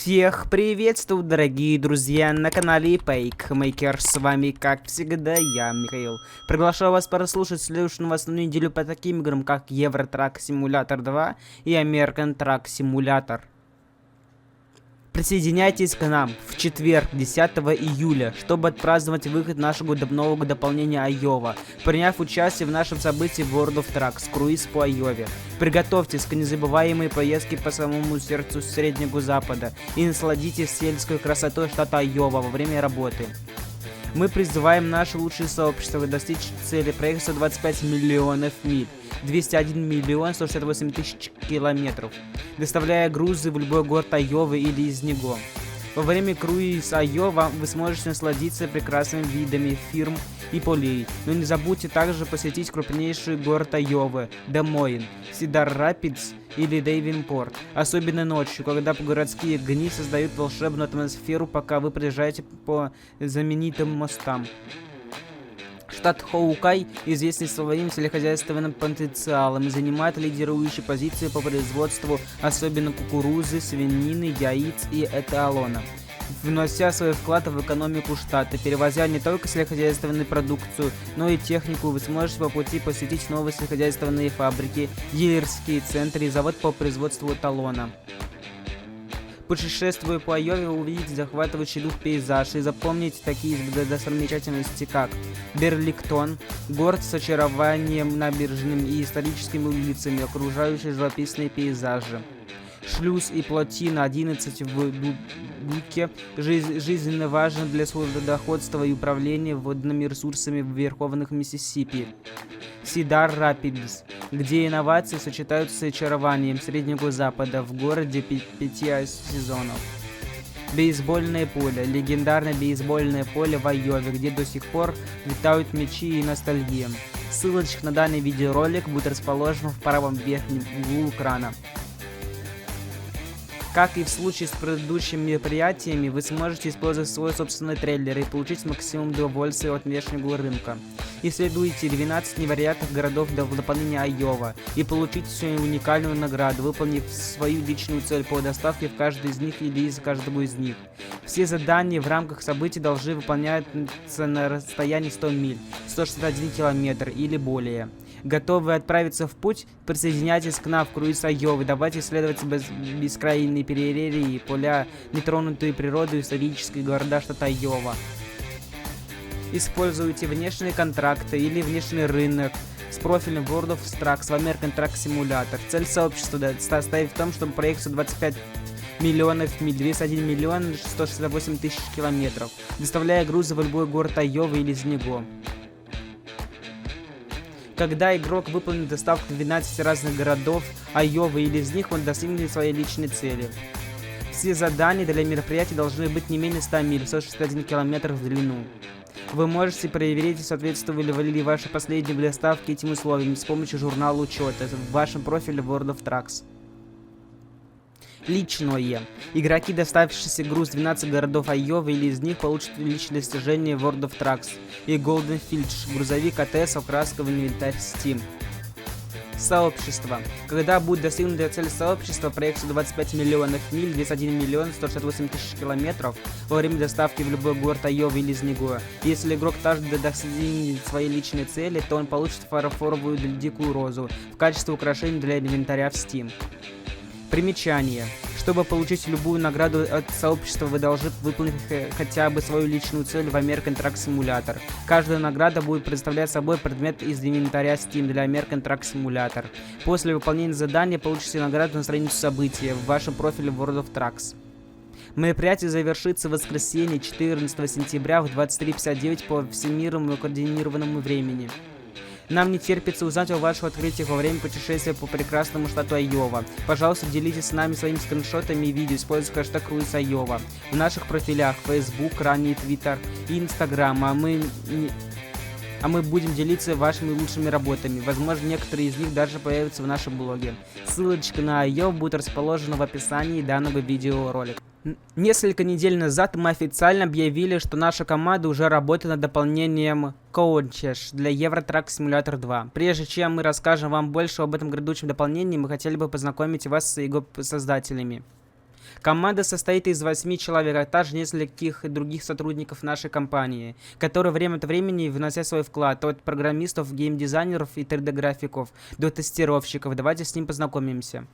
Всех приветствую, дорогие друзья, на канале Paymaker. С вами, как всегда, я, Михаил. Приглашаю вас прослушать следующую новостную неделю по таким играм, как Euro Truck Simulator 2 и American Truck Simulator. Присоединяйтесь к нам в четверг, 10 июля, чтобы отпраздновать выход нашего нового дополнения Айова, приняв участие в нашем событии World of Trucks, круиз по Айове. Приготовьтесь к незабываемой поездке по самому сердцу Среднего Запада и насладитесь сельской красотой штата Айова во время работы. Мы призываем наше лучшее сообщество достичь цели проекта 125 миллионов миль, 201 миллион 168 тысяч километров, доставляя грузы в любой город Айовы или из него. Во время круиза Айова вы сможете насладиться прекрасными видами фирм и полей, но не забудьте также посетить крупнейший город Айовы – Де-Мойн, Сидар-Рапидс или Дейвенпорт, особенно ночью, когда городские огни создают волшебную атмосферу, пока вы проезжаете по знаменитым мостам. Штат Хоукай известен своим сельскохозяйственным потенциалом и занимает лидирующие позиции по производству особенно кукурузы, свинины, яиц и эталона, внося свой вклад в экономику штата. Перевозя не только сельскохозяйственную продукцию, но и технику, вы сможете по пути посетить новые сельскохозяйственные фабрики, дилерские центры и завод по производству эталона. Путешествуя по Айове, вы увидите захватывающий дух пейзаж и запомните такие достопримечательности, как Берлингтон, город с очарованием набережным и историческими улицами, окружающие живописные пейзажи. Шлюз и плотина 11 в Дуке жизненно важен для судоходства и управления водными ресурсами в верховных Миссисипи. Сидар-Рапидс, где инновации сочетаются с очарованием Среднего Запада в городе 5 сезонов. Бейсбольное поле. Легендарное бейсбольное поле в Айове, где до сих пор летают мячи и ностальгия. Ссылочка на данный видеоролик будет расположена в правом верхнем углу экрана. Как и в случае с предыдущими мероприятиями, вы сможете использовать свой собственный трейлер и получить максимум удовольствия от внешнего рынка. Исследуйте 12 невероятных городов до дополнения Айова и получите свою уникальную награду, выполнив свою личную цель по доставке в каждый из них или из каждого из них. Все задания в рамках событий должны выполняться на расстоянии 100 миль, 161 километр или более. Готовы отправиться в путь? Присоединяйтесь к нам в круиз Айовы. Давайте исследовать бескрайние прерии, поля, нетронутые природой, исторические города штата Айова. Используйте внешние контракты или внешний рынок с профилем World of Trucks в American Truck Simulator. Цель сообщества состоит в том, чтобы проект 125 миллионов миль, 201 миллион 168 тысяч километров, доставляя грузы в любой город Айовы или из него. Когда игрок выполнит доставку в 12 разных городов Айовы или из них, он достигнет своей личной цели. Все задания для мероприятия должны быть не менее 100 миль, 161 километр в длину. Вы можете проверить, соответствовали ли ваши последние доставки этим условиям с помощью журнала учета в вашем профиле World of Trucks. Личное. Игроки, доставившиеся груз в 12 городов Айовы или из них, получат личные достижения World of Trucks и Golden Filch, грузовик АТС, окраска в инвентарь Steam. Сообщество. Когда будет достигнута цель сообщества, проект 125 миллионов миль, 201 миллион 168 тысяч километров во время доставки в любой город Айовы или из него. Если игрок также достигнет своей личной цели, то он получит фарфоровую дикую розу в качестве украшения для инвентаря в Steam. Примечание. Чтобы получить любую награду от сообщества, вы должны выполнить хотя бы свою личную цель в American Truck Simulator. Каждая награда будет представлять собой предмет из инвентаря Steam для American Truck Simulator. После выполнения задания получите награду на страницу события в вашем профиле World of Trucks. Мероприятие завершится в воскресенье 14 сентября в 23:59 по всемирному координированному времени. Нам не терпится узнать о ваших открытиях во время путешествия по прекрасному штату Айова. Пожалуйста, делитесь с нами своими скриншотами и видео, используя хэштег круиз Айова в наших профилях Facebook, ранее Twitter и Instagram, а мы будем делиться вашими лучшими работами. Возможно, некоторые из них даже появятся в нашем блоге. Ссылочка на Айова будет расположена в описании данного видеоролика. Несколько недель назад мы официально объявили, что наша команда уже работает над дополнением Coaches для Euro Truck Simulator 2. Прежде чем мы расскажем вам больше об этом грядущем дополнении, мы хотели бы познакомить вас с его создателями. Команда состоит из 8 человек, а также нескольких других сотрудников нашей компании, которые время от времени вносят свой вклад, от программистов, геймдизайнеров и 3D-графиков до тестировщиков. Давайте с ним познакомимся.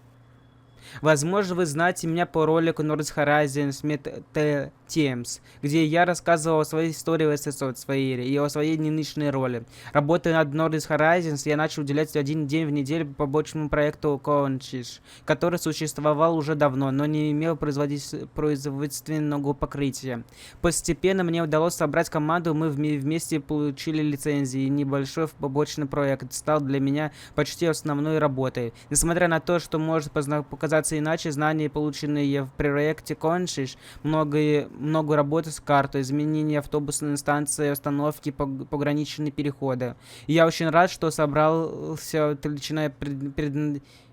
Возможно, вы знаете меня по ролику North Horizons Meta Teams, где я рассказывал о своей истории в SSO Sphere и о своей нынешней роли. Работая над North Horizons, я начал уделять один день в неделю побочному проекту Conchis, который существовал уже давно, но не имел производственного покрытия. Постепенно мне удалось собрать команду, мы вместе получили лицензии, и небольшой побочный проект стал для меня почти основной работой. Несмотря на то, что может показаться иначе, знания, полученные в проекте Conchis, много работы с картой, изменения автобусной станции, остановки, пограничные переходы. И я очень рад, что собрался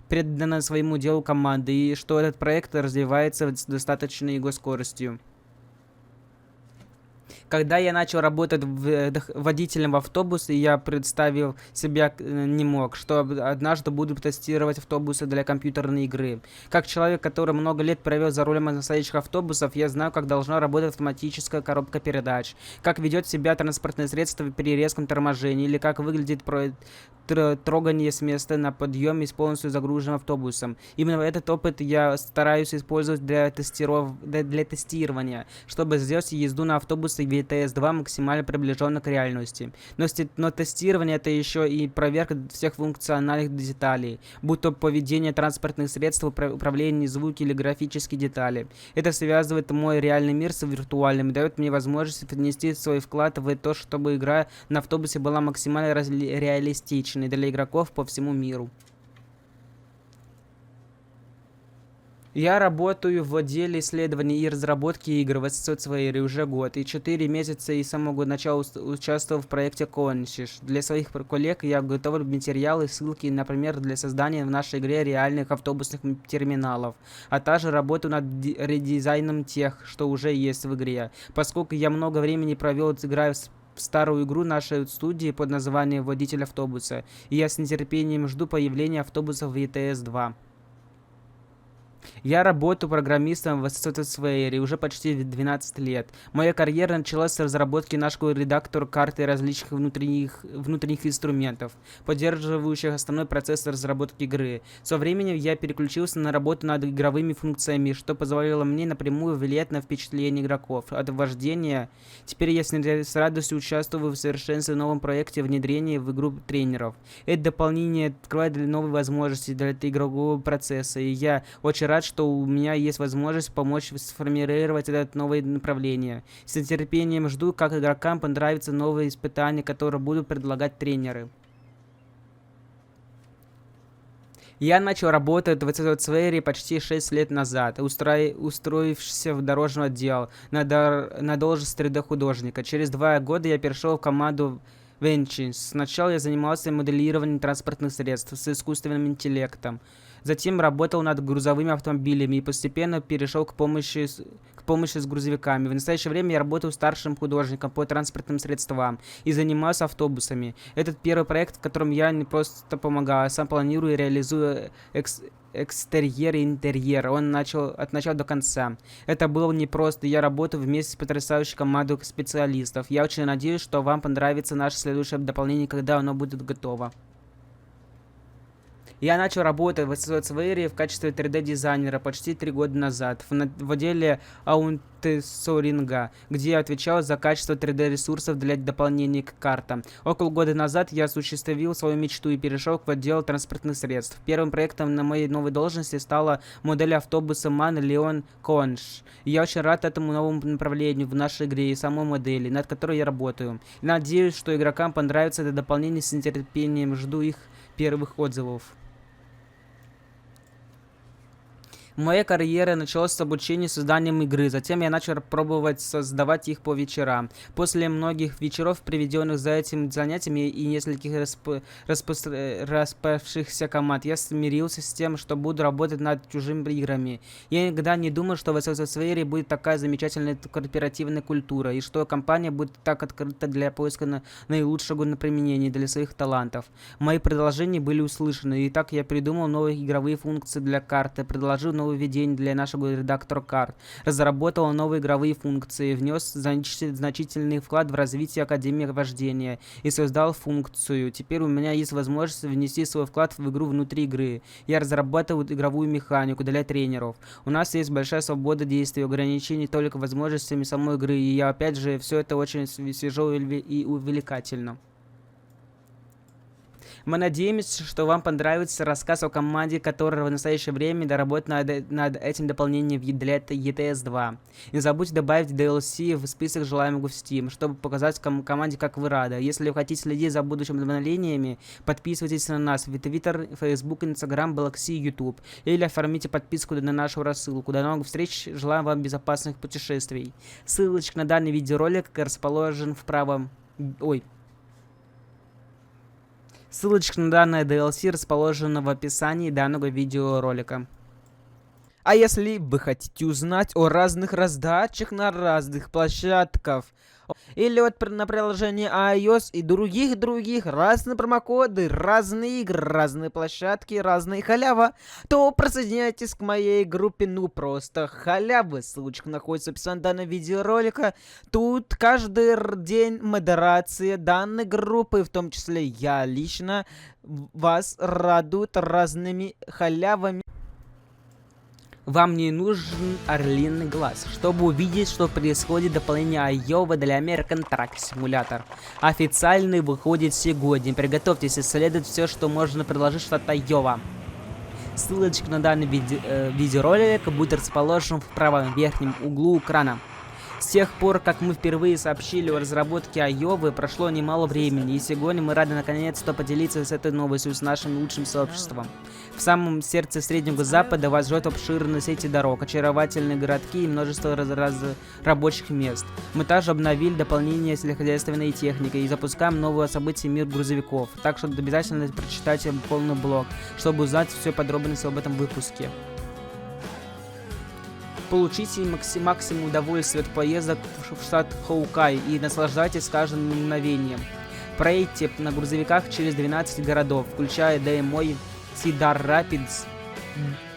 предана своему делу команды, и что этот проект развивается с достаточной его скоростью. Когда я начал работать водителем в автобусе, я представил себя не мог, что однажды буду тестировать автобусы для компьютерной игры. Как человек, который много лет провел за рулем настоящих автобусов, я знаю, как должна работать автоматическая коробка передач, как ведет себя транспортное средство при резком торможении, или как выглядит трогание с места на подъеме с полностью загруженным автобусом. Именно этот опыт я стараюсь использовать для тестирования, чтобы сделать езду на автобусе VTS-2 максимально приближенно к реальности. Но тестирование — это еще и проверка всех функциональных деталей, будь то поведение транспортных средств, управление, звуки или графические детали. Это связывает мой реальный мир с виртуальным и дает мне возможность внести свой вклад в то, чтобы игра на автобусе была максимально реалистичной для игроков по всему миру. Я работаю в отделе исследований и разработки игр в SSO Sphere уже год, и 4 месяца и с самого начала участвовал в проекте Conchis. Для своих коллег я готовлю материалы, ссылки, например, для создания в нашей игре реальных автобусных терминалов, а также работаю над редизайном тех, что уже есть в игре. Поскольку я много времени провел, играя в старую игру нашей студии под названием «Водитель автобуса», и я с нетерпением жду появления автобусов VTS-2. Я работаю программистом в SSO Sphere уже почти 12 лет. Моя карьера началась с разработки нашего редактора карты различных внутренних инструментов, поддерживающих основной процесс разработки игры. Со временем я переключился на работу над игровыми функциями, что позволило мне напрямую влиять на впечатление игроков от вождения. Теперь я с радостью участвую в совершенстве новом проекте внедрения в игру тренеров. Это дополнение открывает новые возможности для игрового процесса, и я очень рад, что у меня есть возможность помочь сформировать это новое направление. С нетерпением жду, как игрокам понравятся новые испытания, которые будут предлагать тренеры. Я начал работать в SSO Sphere почти 6 лет назад, устроившись в дорожный отдел на должность 3D-художника. Через 2 года я перешел в команду Conchis. Сначала я занимался моделированием транспортных средств с искусственным интеллектом. Затем работал над грузовыми автомобилями и постепенно перешел к помощи с грузовиками. В настоящее время я работаю старшим художником по транспортным средствам и занимаюсь автобусами. Этот первый проект, в котором я не просто помогаю, а сам планирую и реализую экстерьер и интерьер. Он начал от начала до конца. Это было непросто. Я работаю вместе с потрясающей командой специалистов. Я очень надеюсь, что вам понравится наше следующее дополнение, когда оно будет готово. Я начал работать в SSO Sphere в качестве 3D-дизайнера почти 3 года назад в отделе аутсорсинга, где я отвечал за качество 3D-ресурсов для дополнения к картам. Около года назад я осуществил свою мечту и перешел в отдел транспортных средств. Первым проектом на моей новой должности стала модель автобуса MAN Leon Conch. Я очень рад этому новому направлению в нашей игре и самой модели, над которой я работаю. И надеюсь, что игрокам понравится это дополнение, с нетерпением жду их первых отзывов. Моя карьера началась с обучения созданием игры, затем я начал пробовать создавать их по вечерам. После многих вечеров, проведенных за этим занятиями и нескольких распавшихся команд, я смирился с тем, что буду работать над чужими играми. Я никогда не думал, что в SSO Sphere будет такая замечательная корпоративная культура, и что компания будет так открыта для поиска наилучшего применения для своих талантов. Мои предложения были услышаны, и так я придумал новые игровые функции для карты, предложил новые нововведений для нашего редактора карт, разработал новые игровые функции, внес значительный вклад в развитие Академии Вождения и создал функцию. Теперь у меня есть возможность внести свой вклад в игру внутри игры. Я разрабатываю игровую механику для тренеров. У нас есть большая свобода действий, ограничений только возможностями самой игры, и я опять же все это очень свежо и увлекательно. Мы надеемся, что вам понравится рассказ о команде, которая в настоящее время доработает над этим дополнением для ETS 2. Не забудьте добавить DLC в список желаемых в Steam, чтобы показать команде, как вы рады. Если вы хотите следить за будущими обновлениями, подписывайтесь на нас в Twitter, Facebook, Instagram, Galaxy, YouTube. Или оформите подписку на нашу рассылку. До новых встреч, желаем вам безопасных путешествий. Ссылочка на данный видеоролик расположен в правом... Ссылочка на данное DLC расположена в описании данного видеоролика. А если вы хотите узнать о разных раздачах на разных площадках, или вот на приложении iOS и других разные промокоды, разные игры, разные площадки, разные халява, то присоединяйтесь к моей группе «Ну просто халявы». Ссылочка находится в описании данного видеоролика. Тут каждый день модерация данной группы, в том числе я лично, вас радует разными халявами. Вам не нужен орлиный глаз, чтобы увидеть, что происходит дополнение Айова для American Truck Simulator. Официальный выходит сегодня. Приготовьтесь исследовать все, что можно предложить штат Айова. Ссылочка на данный видеоролик будет расположен в правом верхнем углу экрана. С тех пор, как мы впервые сообщили о разработке Айовы, прошло немало времени, и сегодня мы рады наконец-то поделиться с этой новостью с нашим лучшим сообществом. В самом сердце Среднего Запада вас ждет обширные сети дорог, очаровательные городки и множество рабочих мест. Мы также обновили дополнение сельскохозяйственной техники и запускаем новое событие «Мир грузовиков», так что обязательно прочитайте полный блог, чтобы узнать все подробности об этом выпуске. Получите максимум удовольствия от поездок в штат Хоукай и наслаждайтесь каждым мгновением. Проедьте на грузовиках через 12 городов, включая Деймой, Сидар Рапидс,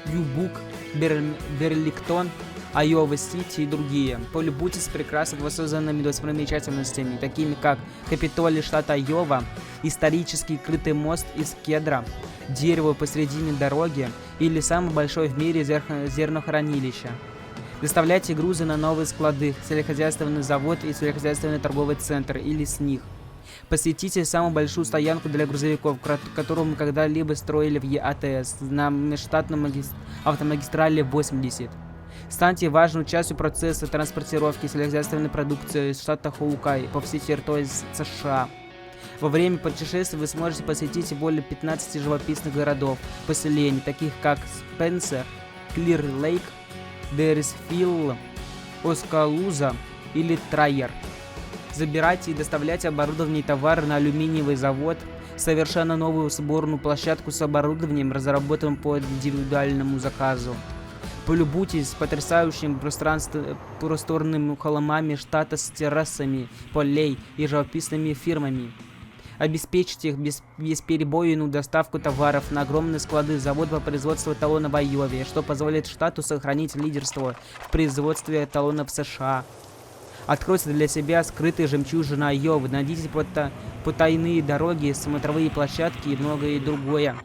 Дюбук, Берлингтон, Айова-Сити и другие. Полюбуйтесь прекрасно воссозданными достопримечательностями, такими как Капитолий штата Айова, исторический крытый мост из кедра, дерево посредине дороги или самое большое в мире зернохранилище. Доставляйте грузы на новые склады, сельскохозяйственный завод и сельскохозяйственный торговый центр или с них. Посетите самую большую стоянку для грузовиков, которую мы когда-либо строили в ЕАТС на межштатном автомагистрали 80. Станьте важной частью процесса транспортировки сельскохозяйственной продукции из штата Хоукай по всей территории США. Во время путешествия вы сможете посетить более 15 живописных городов, поселений, таких как Спенсер, Клир-Лейк, Деррисфилл, Оскалуза или Трайер. Забирайте и доставляйте оборудование и товары на алюминиевый завод, совершенно новую сборную площадку с оборудованием, разработанным по индивидуальному заказу. Полюбуйтесь потрясающим просторными холмами штата с террасами, полей и живописными фирмами. Обеспечьте их бесперебойную доставку товаров на огромные склады завода по производству эталонов в Айове, что позволит штату сохранить лидерство в производстве эталонов в США. Откройте для себя скрытые жемчужины Айовы, найдите потайные дороги, смотровые площадки и многое другое.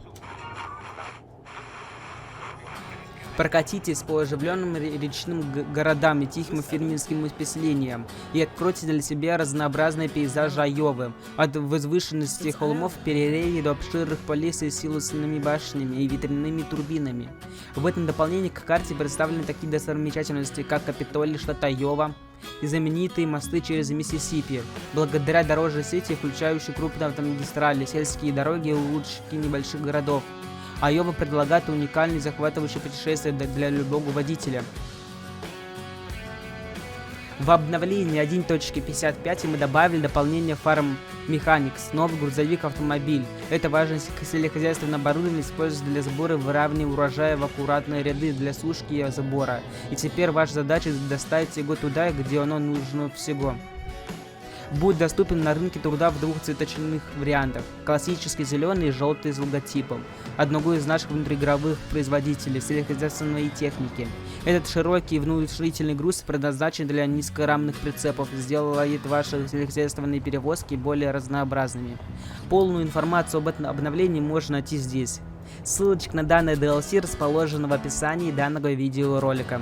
Прокатитесь по оживленным речным городам и тихим фермерским поселениям и откройте для себя разнообразные пейзажи Айовы, от возвышенности холмов перерей до обширных полей с силосными башнями и ветряными турбинами. В этом дополнении к карте представлены такие достопримечательности, как Капитолий штата Айова и знаменитые мосты через Миссисипи. Благодаря дорожной сети, включающей крупные автомагистрали, сельские дороги и улочки небольших городов, Айова предлагает уникальные захватывающие путешествия для любого водителя. В обновлении 1.55 мы добавили дополнение Farm Mechanics, новый грузовик-автомобиль. Это важное сельскохозяйственное оборудование используется для сбора и выравнивания урожая в аккуратные ряды для сушки и забора. И теперь ваша задача доставить его туда, где оно нужно всего. будет доступен на рынке труда в двух цветочных вариантах. Классический зеленый и желтый с логотипом одного из наших внутриигровых производителей сельскохозяйственной техники. Этот широкий и внушительный груз предназначен для низкорамных прицепов, сделает ваши сельскохозяйственные перевозки более разнообразными. Полную информацию об этом обновлении можно найти здесь. Ссылочка на данное DLC расположена в описании данного видеоролика.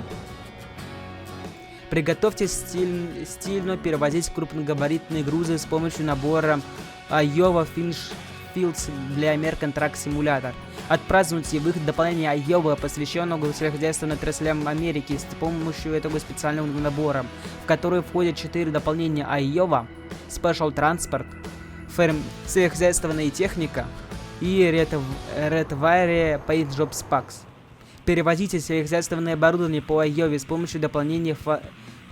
Приготовьтесь стильно перевозить крупногабаритные грузы с помощью набора Iowa Fields для American Truck Simulator. Отпразднуйте выход дополнения Iowa, посвященного сельскохозяйственным отраслям Америки, с помощью этого специального набора, в который входят 4 дополнения Iowa, Special Transport, сельскохозяйственная техника и Redwire Paint Jobs Packs. Перевозите сельскохозяйственное оборудование по Айове с помощью дополнения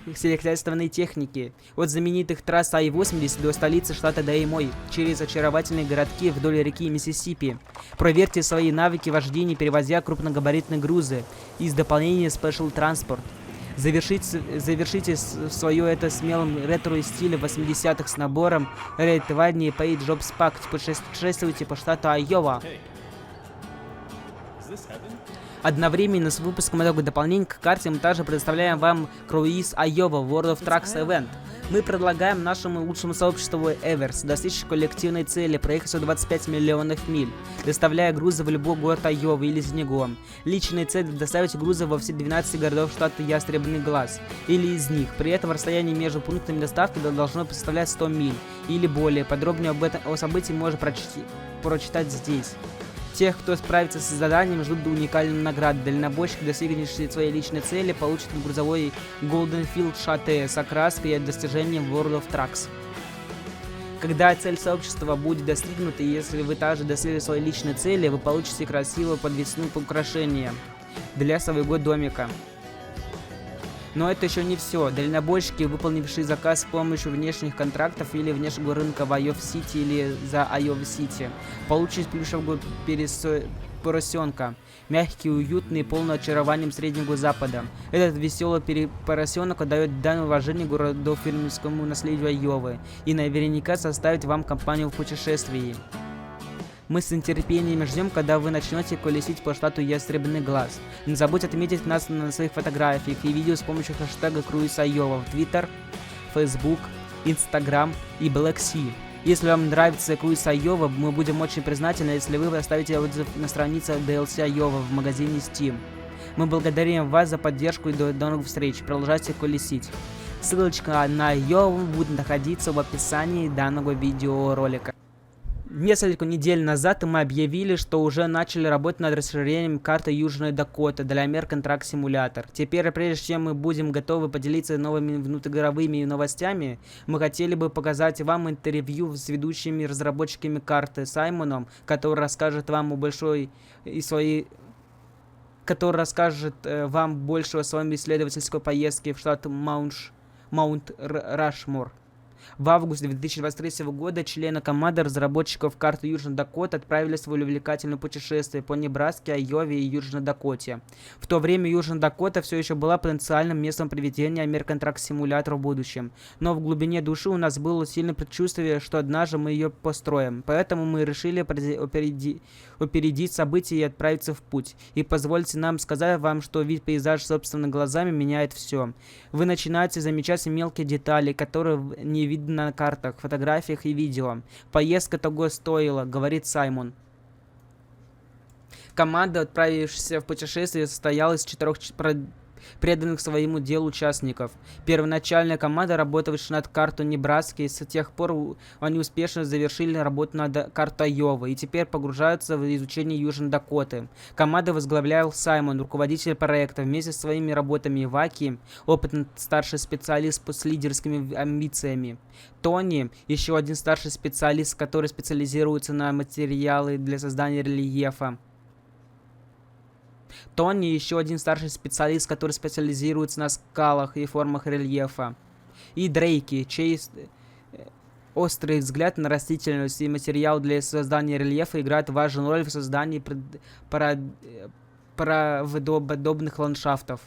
сельскохозяйственной техники. От знаменитых трасс I-80 до столицы штата Деймой, через очаровательные городки вдоль реки Миссисипи. Проверьте свои навыки вождения, перевозя крупногабаритные грузы из дополнения Special Transport. Завершите свое это смелым ретро-стилем 80-х с набором Redwire Paint Jobs Pack. Путешествуйте по штату Айова. Одновременно с выпуском этого дополнения к карте мы также предоставляем вам круиз Iowa World of Trucks Event. Мы предлагаем нашему лучшему сообществу Эверс достичь коллективной цели проехать 125 миллионов миль, доставляя грузы в любой город Айовы или из него. Личная цель — доставить грузы во все 12 городов штата Ястребный Глаз или из них. При этом расстояние между пунктами доставки должно составлять 100 миль или более. Подробнее о событии можно прочитать здесь. Тех, кто справится с заданием, ждут уникальные награды. Дальнобойщик, достигнувший своей личной цели, получит грузовой Golden Field Chate с окраской и достижением World of Trucks. Когда цель сообщества будет достигнута, и если вы также достигли своей личной цели, вы получите красивое подвесное украшение для своего домика. Но это еще не все. Дальнобойщики, выполнившие заказ с помощью внешних контрактов или внешнего рынка в Айов-Сити или за Айов-Сити, получат плюшевого поросенка. Мягкий, уютный, полный очарованием Среднего Запада. Этот веселый поросенок дает данное уважение городофермерскому наследию Айовы и наверняка составит вам компанию в путешествии. Мы с нетерпением ждем, когда вы начнете колесить по штату Ястребный Глаз. Не забудьте отметить нас на своих фотографиях и видео с помощью хэштега Круиз Айова в Twitter, Facebook, Instagram и Black Sea. Если вам нравится Круиз Айова, мы будем очень признательны, если вы оставите отзыв на странице DLC Айова в магазине Steam. Мы благодарим вас за поддержку и до новых встреч. Продолжайте колесить. Ссылочка на Айову будет находиться в описании данного видеоролика. Несколько недель назад мы объявили, что уже начали работать над расширением карты Южной Дакоты для American Truck Simulator. Теперь, прежде чем мы будем готовы поделиться новыми внутриигровыми новостями, мы хотели бы показать вам интервью с ведущими разработчиками карты Саймоном, который расскажет вам о большой и своей... который расскажет вам больше о своей исследовательской поездке в штат Маунт Рашмор. В августе 2023 года члены команды разработчиков карты Южной Дакоты отправились в увлекательное путешествие по Небраске, Айове и Южной Дакоте. В то время Южная Дакота все еще была потенциальным местом проведения American Truck Simulator в будущем. Но в глубине души у нас было сильное предчувствие, что однажды мы ее построим. Поэтому мы решили опередить события и отправиться в путь. И позвольте нам сказать вам, что вид пейзажа собственными глазами меняет все. Вы начинаете замечать мелкие детали, которые не видно на картах, фотографиях и видео. Поездка того стоила, говорит Саймон. Команда, отправившаяся в путешествие, состояла из 4 преданных своему делу участников. Первоначальная команда, работавшая над картой Небраски, и с тех пор они успешно завершили работу над картой Айовы и теперь погружаются в изучение Южной Дакоты. Команду возглавлял Саймон, руководитель проекта, вместе с своими работами Ваки, опытный старший специалист с лидерскими амбициями. Тони, еще один старший специалист, который специализируется на материалы для создания рельефа. Тони, еще один старший специалист, который специализируется на скалах и формах рельефа. И Дрейки, чей острый взгляд на растительность и материал для создания рельефа играет важную роль в создании правдоподобных ландшафтов.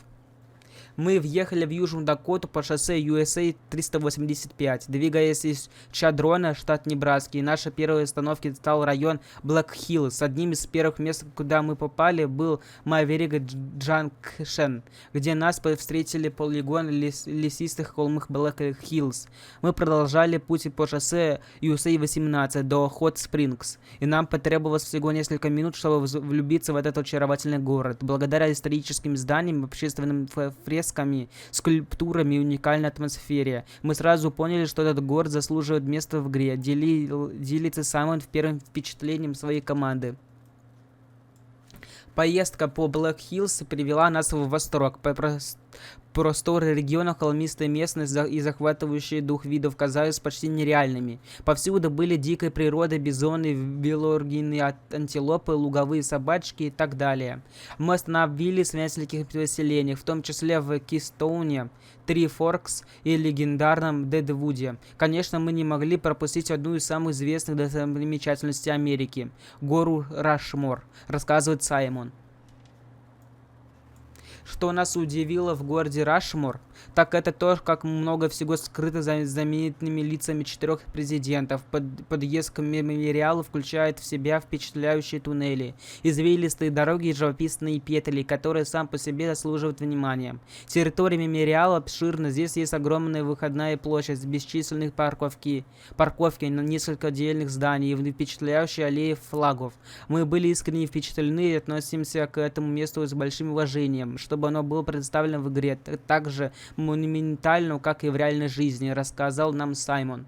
Мы въехали в Южную Дакоту по шоссе USA 385, двигаясь из Чадрона, штат Небраски. И нашей первой остановкой стал район Блэк-Хиллз. Одним из первых мест, куда мы попали, был Маверик Джанкшен, где нас встретили полигон лесистых холмов Блэк-Хиллз. Мы продолжали путь по шоссе USA 18 до Хот-Спрингс, и нам потребовалось всего несколько минут, чтобы влюбиться в этот очаровательный город. Благодаря историческим зданиям, общественным фрескам, скульптурами и уникальной атмосфере, мы сразу поняли, что этот город заслуживает места в игре. Делится Саймон первым впечатлением своей команды. Поездка по Блэк-Хиллз привела нас в восторг. Просторы региона, холмистая местность и захватывающий дух видов казались почти нереальными. Повсюду были дикая природа, бизоны, белоргины, антилопы, луговые собачки и так далее. Мы остановились в нескольких поселениях, в том числе в Кистоуне, Три Форкс и легендарном Дедвуде. Конечно, мы не могли пропустить одну из самых известных достопримечательностей Америки – гору Рашмор, рассказывает Саймон. Что нас удивило в городе Рашмор, так это то, как много всего скрыто за знаменитыми лицами 4 президентов. Подъезд к мемориалу включает в себя впечатляющие туннели, извилистые дороги и живописные петли, которые сам по себе заслуживают внимания. Территория мемориала обширна, здесь есть огромная выходная площадь, бесчисленных парковки на несколько отдельных зданий и впечатляющие аллеи флагов. Мы были искренне впечатлены и относимся к этому месту с большим уважением, чтобы оно было представлено в игре так же монументально, как и в реальной жизни, рассказал нам Саймон.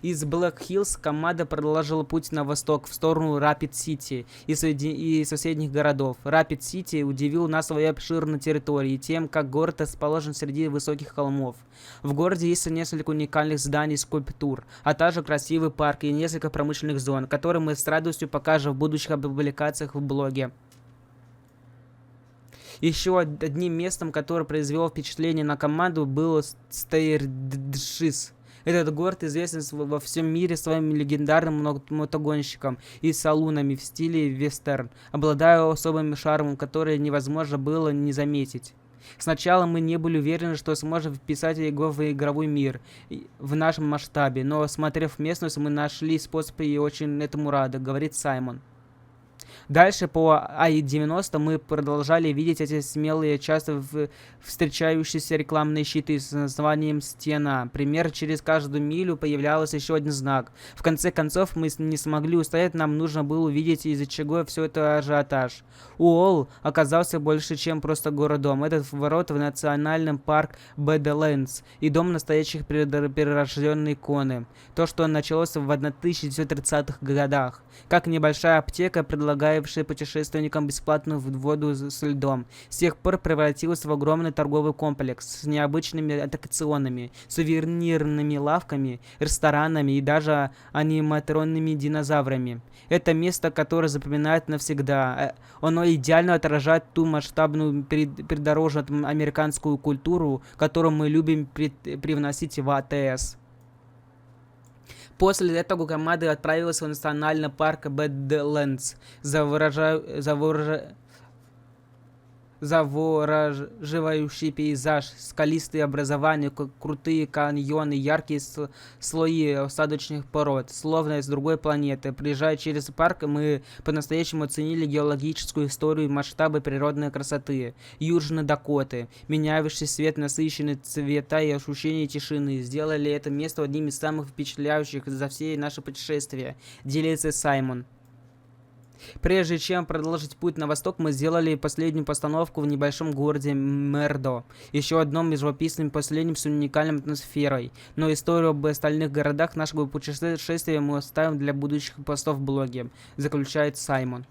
Из Блэк-Хиллз команда продолжила путь на восток, в сторону Рапид-Сити и соседних городов. Рапид-Сити удивил нас своей обширной территорией и тем, как город расположен среди высоких холмов. В городе есть несколько уникальных зданий и скульптур, а также красивый парк и несколько промышленных зон, которые мы с радостью покажем в будущих публикациях в блоге. Еще одним местом, которое произвело впечатление на команду, был Стейрдшис. Этот город известен во всем мире своим легендарным мотогонщиком и салунами в стиле вестерн, обладая особым шармом, который невозможно было не заметить. Сначала мы не были уверены, что сможем вписать его в игровой мир в нашем масштабе, но, осмотрев местность, мы нашли способ и очень этому рады, говорит Саймон. Дальше по АИ-90 мы продолжали видеть эти смелые, часто встречающиеся рекламные щиты с названием «Стена». Примерно через каждую милю появлялся еще один знак. В конце концов мы не смогли устоять, нам нужно было увидеть, из-за чего все это ажиотаж. Уолл оказался больше, чем просто городом. Этот ворот в национальный парк Бэдлендс и дом настоящих перерожденной иконы. То, что началось в 1930-х годах. Как небольшая аптека, предлагавшая путешественникам бесплатную воду с льдом, с тех пор превратился в огромный торговый комплекс с необычными аттракционами, сувенирными лавками, ресторанами и даже аниматронными динозаврами. Это место, которое запоминает навсегда. Оно идеально отражает ту масштабную придорожную американскую культуру, которую мы любим привносить в АТС. После этого команда отправилась в национальный парк Бэдлендс, завораживающий пейзаж, скалистые образования, крутые каньоны, яркие слои осадочных пород, словно из другой планеты. Приезжая через парк, мы по-настоящему оценили геологическую историю и масштабы природной красоты Южной Дакоты. Меняющий свет, насыщенные цвета и ощущение тишины сделали это место одним из самых впечатляющих за все наши путешествия, делится Саймон. Прежде чем продолжить путь на восток, мы сделали последнюю постановку в небольшом городе Мердо, еще одном живописном поселении с уникальной атмосферой. Но историю об остальных городах нашего путешествия мы оставим для будущих постов в блоге, заключает Саймон.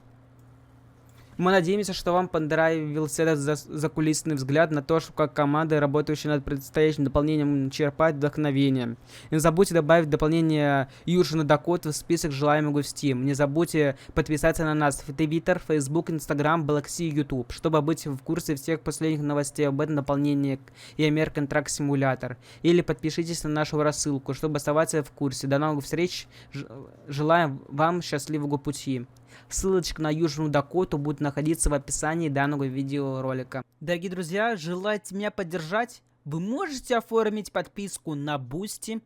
Мы надеемся, что вам понравился этот закулисный взгляд на то, как команда, работающая над предстоящим дополнением, черпает вдохновение. Не забудьте добавить дополнение Южной Дакоты в список желаемых гостей. Не забудьте подписаться на нас в Twitter, Facebook, Instagram, Blacksea, YouTube, чтобы быть в курсе всех последних новостей об этом дополнении и American Truck Simulator. Или подпишитесь на нашу рассылку, чтобы оставаться в курсе. До новых встреч. Желаем вам счастливого пути. Ссылочка на Южную Дакоту будет находиться в описании данного видеоролика. Дорогие друзья, желаете меня поддержать? Вы можете оформить подписку на Boosty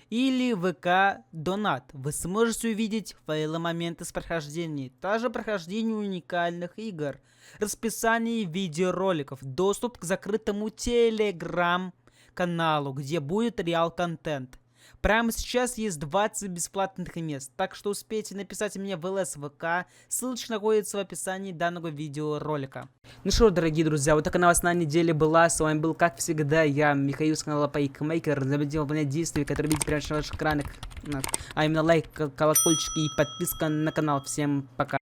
или ВК Донат. Вы сможете увидеть файлы моменты с прохождения, также прохождение уникальных игр, расписание видеороликов, доступ к закрытому телеграм-каналу, где будет реал-контент. Прямо сейчас есть 20 бесплатных мест, так что успейте написать мне в ЛС ВК, ссылочка находится в описании данного видеоролика. Ну что, дорогие друзья, вот такая новостная неделя была, с вами был, как всегда, я, Михаил с канала Пайкмейкер. Не забудьте выполнять действия, которые видите прямо на ваших экранах, а именно лайк, колокольчик и подписка на канал. Всем пока.